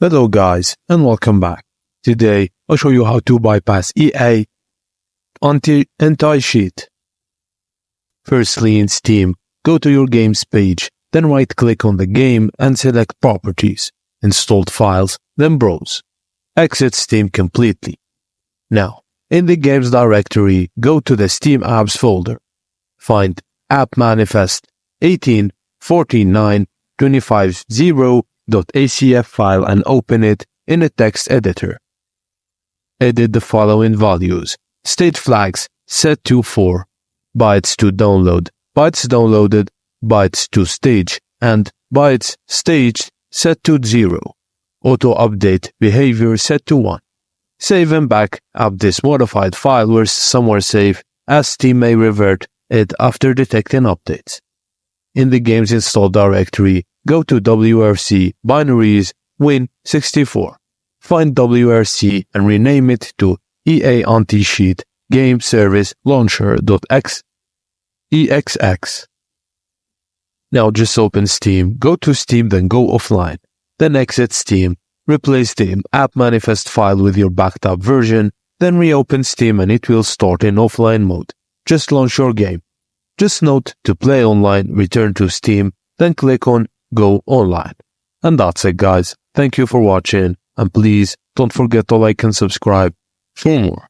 Hello guys and welcome back. Today I'll show you how to bypass EA anti-cheat. Firstly, in Steam, go to your games page, then right click on the game and select Properties, Installed Files, then Browse. Exit Steam completely. Now, in the games directory, go to the Steam Apps folder. Find App Manifest 18.49.25.0.acf file and open it in a text editor. Edit the following values. State flags set to 4, bytes to download, bytes downloaded, bytes to stage, and bytes staged set to 0. Auto update behavior set to 1. Save and back up this modified file where somewhere safe, as Steam may revert it after detecting updates. In the game's install directory, go to WRC binaries Win64. Find WRC and rename it to EA Anti-Cheat Game Service Launcher.exx. Now just open Steam, go to Steam, then go offline. Then exit Steam, replace the app manifest file with your backed up version, then reopen Steam and it will start in offline mode. Just launch your game. Just note to play online, return to Steam, then click on Go Online. And that's it guys. Thank you for watching and please don't forget to like and subscribe for more.